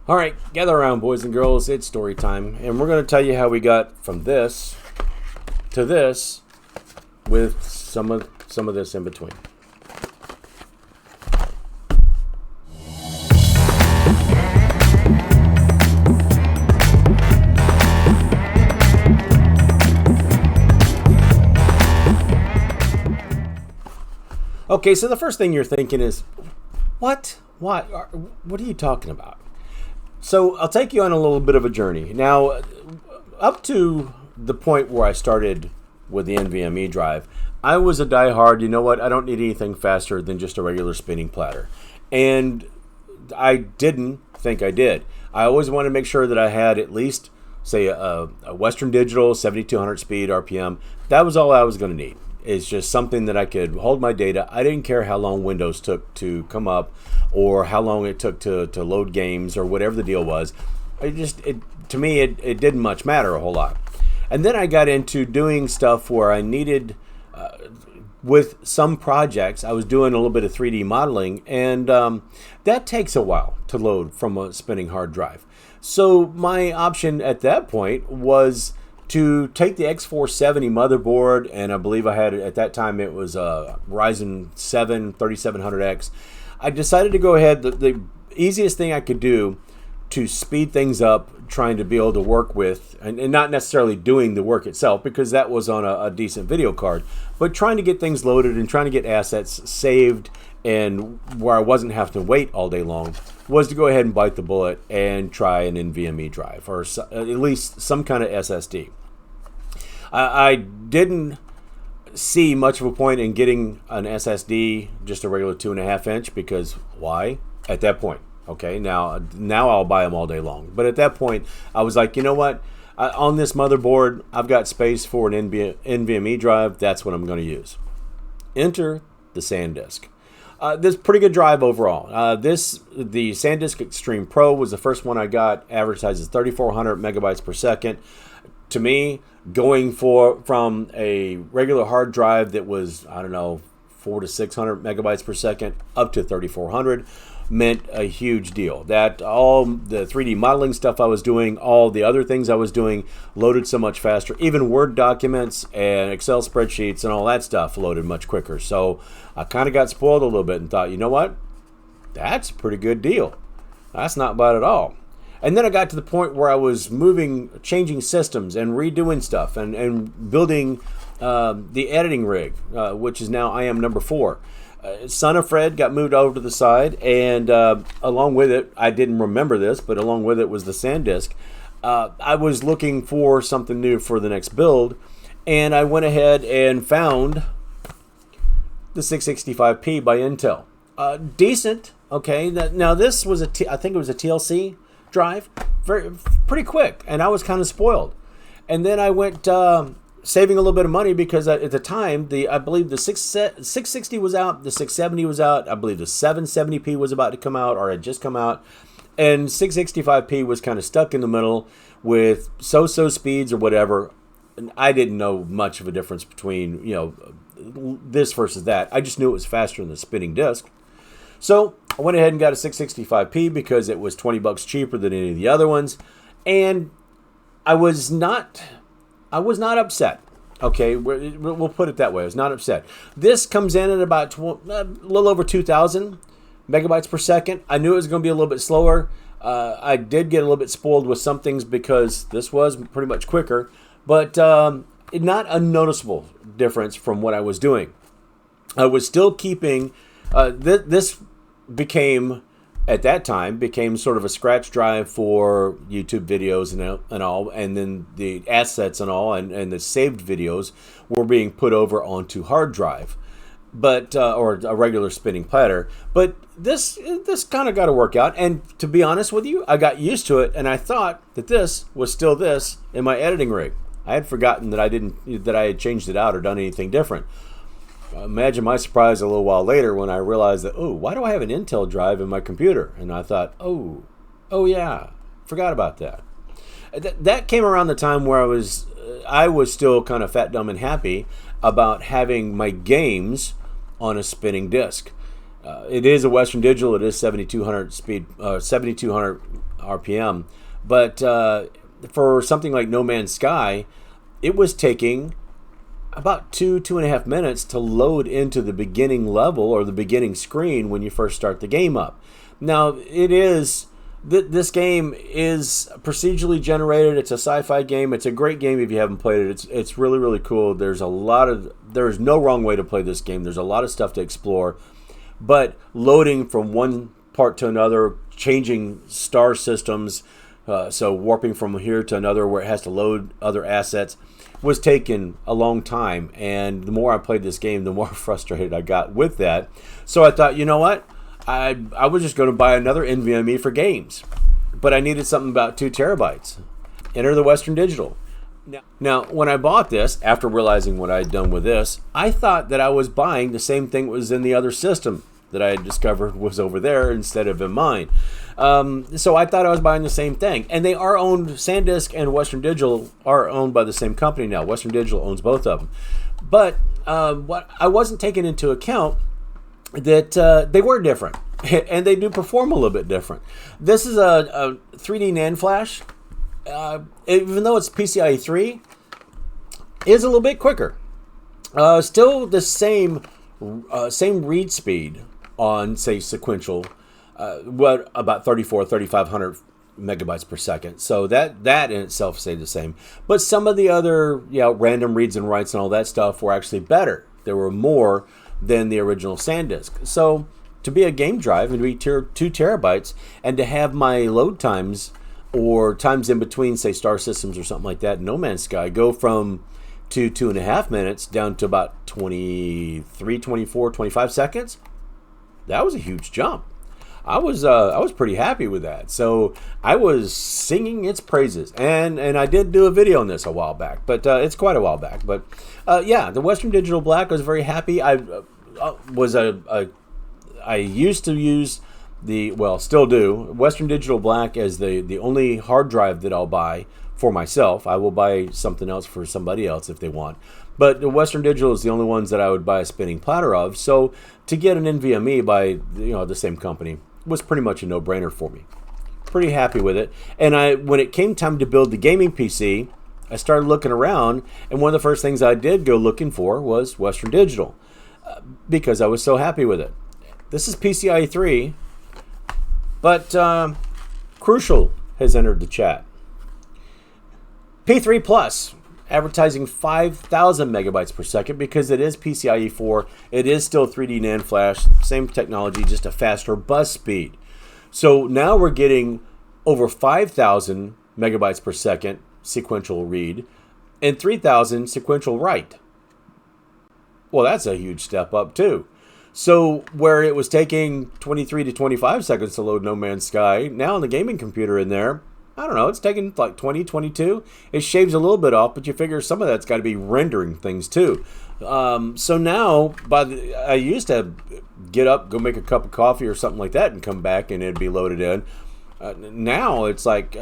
All right, gather around, boys and girls. It's story time, and we're going to tell you how we got from this to this with some of this in between. Okay, so the first thing you're thinking is, what? What are you talking about? So I'll take you on a little bit of a journey. Now, up to the point where I started with the NVMe drive, I was a diehard, you know what, I don't need anything faster than just a regular spinning platter. And I didn't think I did. I always wanted to make sure that I had at least, say, a Western Digital 7200 speed RPM. That was all I was going to need. It's just something that I could hold my data. I didn't care how long Windows took to come up or how long it took to load games or whatever the deal was. To me, it didn't much matter a whole lot. And then I got into doing stuff where I needed, with some projects, I was doing a little bit of 3D modeling, and that takes a while to load from a spinning hard drive. So my option at that point was to take the X470 motherboard, and I believe I had, at that time, it was a Ryzen 7 3700X. I decided to go ahead, the easiest thing I could do to speed things up, trying to be able to work with, and not necessarily doing the work itself, because that was on a decent video card, but trying to get things loaded and trying to get assets saved, and where I wasn't having to wait all day long, was to go ahead and bite the bullet and try an NVMe drive, or at least some kind of SSD. I didn't see much of a point in getting an SSD, just a regular 2.5 inch, because why? At that point, okay, now I'll buy them all day long. But at that point, I was like, you know what? On this motherboard, I've got space for an NVMe drive. That's what I'm going to use. Enter the SanDisk. This is a pretty good drive overall. The SanDisk Extreme Pro was the first one I got. Advertises 3,400 megabytes per second. To me, going from a regular hard drive that was, I don't know, 400 to 600 megabytes per second up to 3,400 meant a huge deal. That all the 3D modeling stuff I was doing, all the other things I was doing, loaded so much faster. Even Word documents and Excel spreadsheets and all that stuff loaded much quicker. So I kind of got spoiled a little bit and thought, you know what? That's a pretty good deal. That's not bad at all. And then I got to the point where I was changing systems and redoing stuff and building the editing rig, which is now IM number 4. Son of Fred got moved over to the side, and along with it, I didn't remember this, but along with it was the SanDisk. I was looking for something new for the next build, and I went ahead and found the 665p by Intel. Decent, okay. Now this was I think it was a TLC drive, pretty quick, and I was kind of spoiled. And then I went saving a little bit of money, because at the time, I believe the 660 was out, the 670 was out, I believe the 770p was about to come out or had just come out, and 665p was kind of stuck in the middle with so-so speeds or whatever. And I didn't know much of a difference between, this versus that. I just knew it was faster than the spinning disk. So I went ahead and got a 665p because it was $20 cheaper than any of the other ones, and I was not upset. Okay, we'll put it that way. I was not upset. This comes in at about a little over 2,000 megabytes per second. I knew it was going to be a little bit slower. I did get a little bit spoiled with some things because this was pretty much quicker, but not a noticeable difference from what I was doing. I was still keeping this. At that time, became sort of a scratch drive for YouTube videos and all, and then the assets and all, and the saved videos were being put over onto hard drive, but or a regular spinning platter. But this kind of got to work out, and to be honest with you, I got used to it, and I thought that this was still this in my editing rig. I had forgotten that I had changed it out or done anything different. Imagine my surprise a little while later when I realized that, why do I have an Intel drive in my computer? And I thought, oh yeah, forgot about that. That came around the time where I was still kind of fat, dumb, and happy about having my games on a spinning disk. It is a Western Digital. It is 7200 speed, 7200 RPM. But for something like No Man's Sky, it was taking about 2.5 minutes to load into the beginning level or the beginning screen when you first start the game up. Now, this game is procedurally generated. It's a sci-fi game. It's a great game if you haven't played it. It's really, really cool. There's no wrong way to play this game. There's a lot of stuff to explore. But loading from one part to another, changing star systems, so warping from here to another where it has to load other assets, was taking a long time. And the more I played this game, the more frustrated I got with that. So I thought, you know what? I was just going to buy another NVMe for games. But I needed something about 2 terabytes. Enter the Western Digital. Now, when I bought this, after realizing what I had done with this, I thought that I was buying the same thing that was in the other system that I had discovered was over there instead of in mine. So I thought I was buying the same thing. And they are owned, SanDisk and Western Digital are owned by the same company now. Western Digital owns both of them. But what I wasn't taking into account that they were different. And they do perform a little bit different. This is a 3D NAND flash. Even though it's PCIe 3, is a little bit quicker. Still the same read speed on, say, sequential, about 3,500 megabytes per second. So that in itself stayed the same. But some of the other, random reads and writes and all that stuff were actually better. There were more than the original SanDisk. So to be a game drive and to be 2 terabytes and to have my load times or times in between, say, star systems or something like that, No Man's Sky, go from 2.5 minutes down to about 23, 24, 25 seconds. That was a huge jump. I was pretty happy with that. So I was singing its praises, and I did do a video on this a while back, but it's quite a while back. But the Western Digital Black, I was very happy. I used to use still do, Western Digital Black as the only hard drive that I'll buy for myself. I will buy something else for somebody else if they want. But the Western Digital is the only ones that I would buy a spinning platter of. So to get an NVMe by the same company was pretty much a no-brainer for me. Pretty happy with it. And when it came time to build the gaming PC, I started looking around, and one of the first things I did go looking for was Western Digital because I was so happy with it. This is PCIe 3, but Crucial has entered the chat. P3 Plus, advertising 5,000 megabytes per second because it is PCIe 4. It is still 3D NAND flash, same technology, just a faster bus speed. So now we're getting over 5,000 megabytes per second sequential read and 3,000 sequential write. Well, that's a huge step up too. So where it was taking 23 to 25 seconds to load No Man's Sky, now on the gaming computer in there, I don't know, it's taking like 20, 22. It shaves a little bit off, but you figure some of that's got to be rendering things too. So now, I used to get up, go make a cup of coffee or something like that and come back and it'd be loaded in. Now it's like,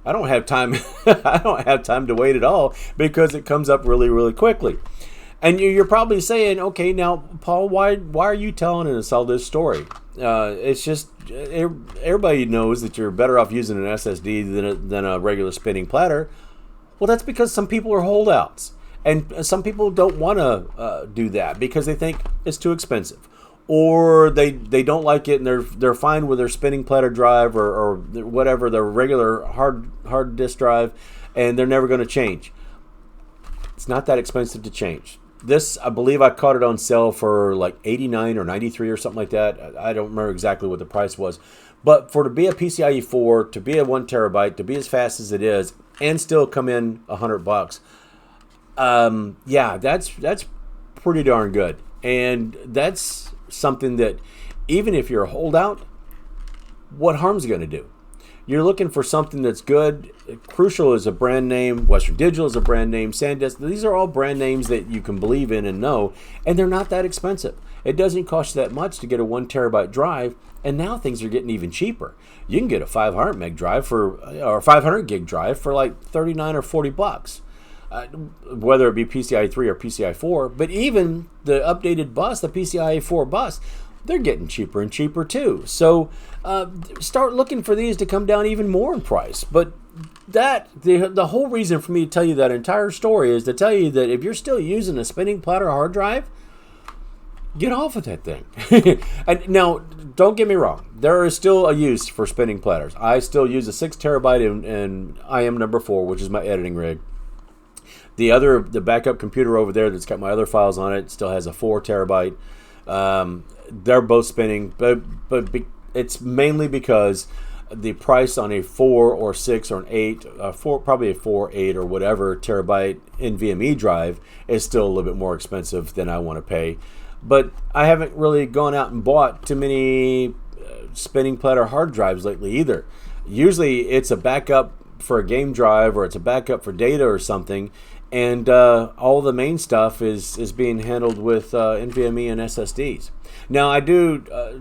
I don't have time. I don't have time to wait at all because it comes up really, really quickly. And you're probably saying, okay, now, Paul, why are you telling us all this story? It's just, everybody knows that you're better off using an SSD than a regular spinning platter. Well, that's because some people are holdouts. And some people don't want to do that because they think it's too expensive. Or they don't like it and they're fine with their spinning platter drive or whatever, their regular hard disk drive, and they're never going to change. It's not that expensive to change. This, I believe I caught it on sale for like 89 or 93 or something like that. I don't remember exactly what the price was. But to be a PCIe 4, to be a 1 terabyte, to be as fast as it is, and still come in $100, that's pretty darn good. And that's something that, even if you're a holdout, what harm's it going to do? You're looking for something that's good. Crucial is a brand name. Western Digital is a brand name. SanDisk. These are all brand names that you can believe in and know, and they're not that expensive. It doesn't cost you that much to get a 1 terabyte drive, and now things are getting even cheaper. You can get a 500 meg drive or 500 gig drive for like 39 or 40 bucks. Whether it be PCIe 3 or PCIe 4, but even the updated bus, the PCIe 4 bus, they're getting cheaper and cheaper too. So start looking for these to come down even more in price. But the whole reason for me to tell you that entire story is to tell you that if you're still using a spinning platter hard drive, get off of that thing. And now, don't get me wrong. There is still a use for spinning platters. I still use a 6 terabyte in IM number 4, which is my editing rig. The backup computer over there that's got my other files on it still has a 4 terabyte. They're both spinning, but it's mainly because the price on a 4 or 6 or an 8, probably a 4, 8 or whatever terabyte NVMe drive is still a little bit more expensive than I want to pay. But I haven't really gone out and bought too many spinning platter hard drives lately either. Usually it's a backup for a game drive or it's a backup for data or something, and all the main stuff is being handled with NVMe and SSDs. Now I do,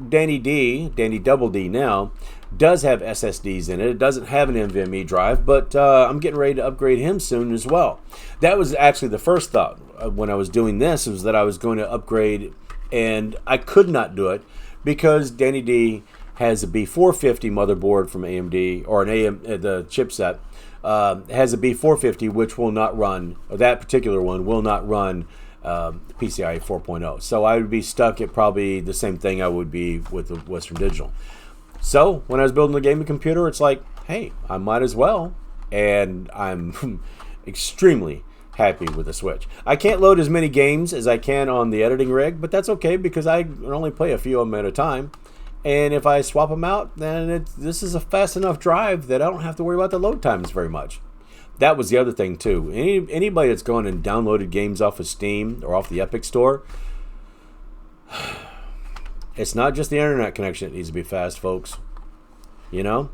Danny Double D now, does have SSDs in it. It doesn't have an NVMe drive, but I'm getting ready to upgrade him soon as well. That was actually the first thought when I was doing this, was that I was going to upgrade, and I could not do it because Danny D has a B450 motherboard from AMD, or the chipset has a B450, which will not run, or that particular one will not run PCIe 4.0. So I would be stuck at probably the same thing I would be with the Western Digital. So when I was building the gaming computer, it's like, hey, I might as well. And I'm extremely happy with the Switch. I can't load as many games as I can on the editing rig, but that's okay because I only play a few of them at a time. And if I swap them out, then this is a fast enough drive that I don't have to worry about the load times very much. That was the other thing too. Anybody that's gone and downloaded games off of Steam or off the Epic Store, it's not just the internet connection that needs to be fast, folks. You know?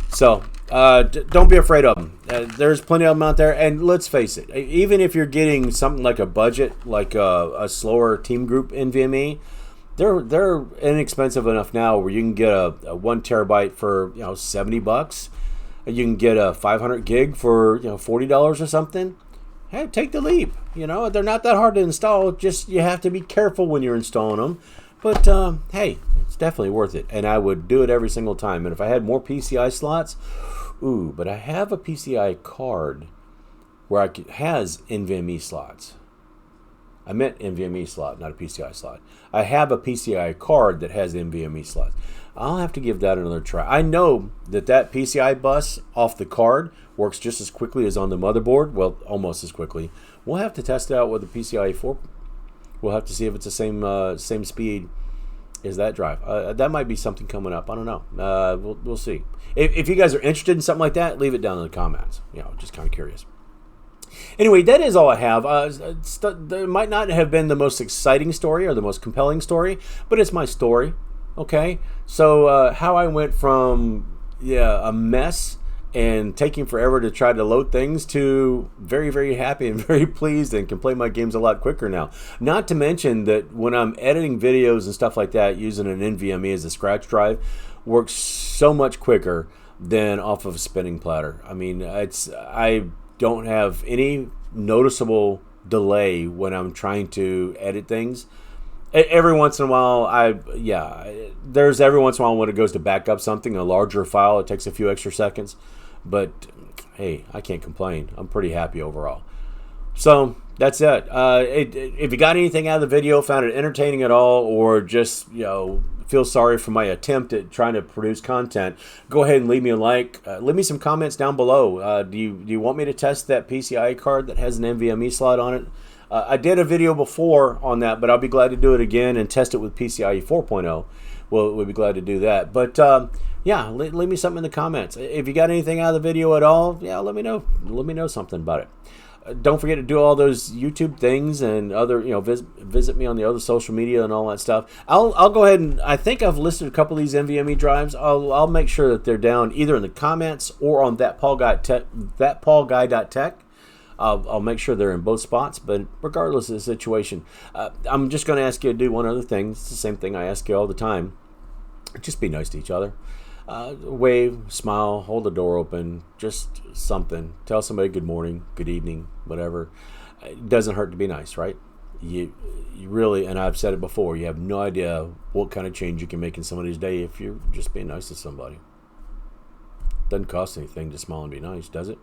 So, don't be afraid of them. There's plenty of them out there. And let's face it, even if you're getting something like a budget, like a slower Team Group NVMe, they're inexpensive enough now where you can get a 1 terabyte for $70. You can get a 500 gig for $40 or something. Hey, take the leap. They're not that hard to install. Just you have to be careful when you're installing them. But hey, it's definitely worth it, and I would do it every single time. And if I had more PCI slots, but I have a PCI card where has NVMe slots. I meant NVMe slot, not a PCI slot. I have a PCI card that has NVMe slots. I'll have to give that another try. I know that PCI bus off the card works just as quickly as on the motherboard. Well, almost as quickly. We'll have to test it out with the PCIe 4. We'll have to see if it's the same speed as that drive. That might be something coming up. I don't know. We'll see. If you guys are interested in something like that, leave it down in the comments. Just kind of curious. Anyway, that is all I have. There might not have been the most exciting story or the most compelling story, but it's my story. Okay? So how I went from a mess and taking forever to try to load things to very, very happy and very pleased and can play my games a lot quicker now. Not to mention that when I'm editing videos and stuff like that using an NVMe as a scratch drive, works so much quicker than off of a spinning platter. I mean, I don't have any noticeable delay when I'm trying to edit things. Every once in a while, there's every once in a while when it goes to back up something, a larger file, it takes a few extra seconds. But hey, I can't complain. I'm pretty happy overall. So that's it. If you got anything out of the video, found it entertaining at all, or just feel sorry for my attempt at trying to produce content, go ahead and leave me a like. Leave me some comments down below. Do you want me to test that PCI card that has an NVMe slot on it? I did a video before on that, but I'll be glad to do it again and test it with PCIe 4.0. We'll be glad to do that. But leave me something in the comments. If you got anything out of the video at all, let me know. Let me know something about it. Don't forget to do all those YouTube things and other, visit me on the other social media and all that stuff. I'll go ahead and I think I've listed a couple of these NVMe drives. I'll make sure that they're down either in the comments or on ThatPaulGuy.tech. I'll make sure they're in both spots, but regardless of the situation, I'm just going to ask you to do one other thing. It's the same thing I ask you all the time. Just be nice to each other. Wave, smile, hold the door open, just something. Tell somebody good morning, good evening, whatever. It doesn't hurt to be nice, right? you really, and I've said it before, you have no idea what kind of change you can make in somebody's day if you're just being nice to somebody. Doesn't cost anything to smile and be nice, does it?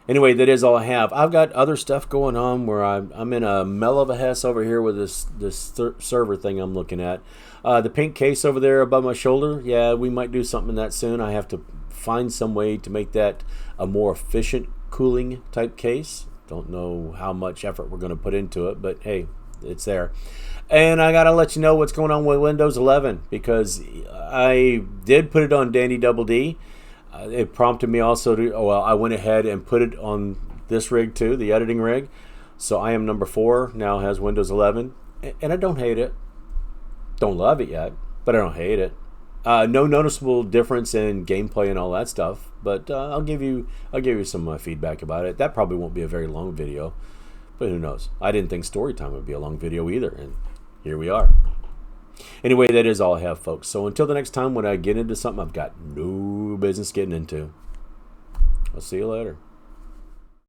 Anyway, that is all I have. I've got other stuff going on where I'm in a mell of a hess over here with this server thing I'm looking at. The pink case over there above my shoulder, yeah, we might do something in that soon. I have to find some way to make that a more efficient cooling type case. Don't know how much effort we're going to put into it, but hey, it's there. And I got to let you know what's going on with Windows 11, because I did put it on Dandy Double D. It prompted me also to, well, I went ahead and put it on this rig too, the editing rig. So I am number 4, now has Windows 11, and I don't hate it. Don't love it yet, but I don't hate it. No noticeable difference in gameplay and all that stuff, but I'll give you some feedback about it. That probably won't be a very long video, but who knows? I didn't think story time would be a long video either, and here we are. Anyway, that is all I have, folks. So until the next time when I get into something I've got no business getting into, I'll see you later.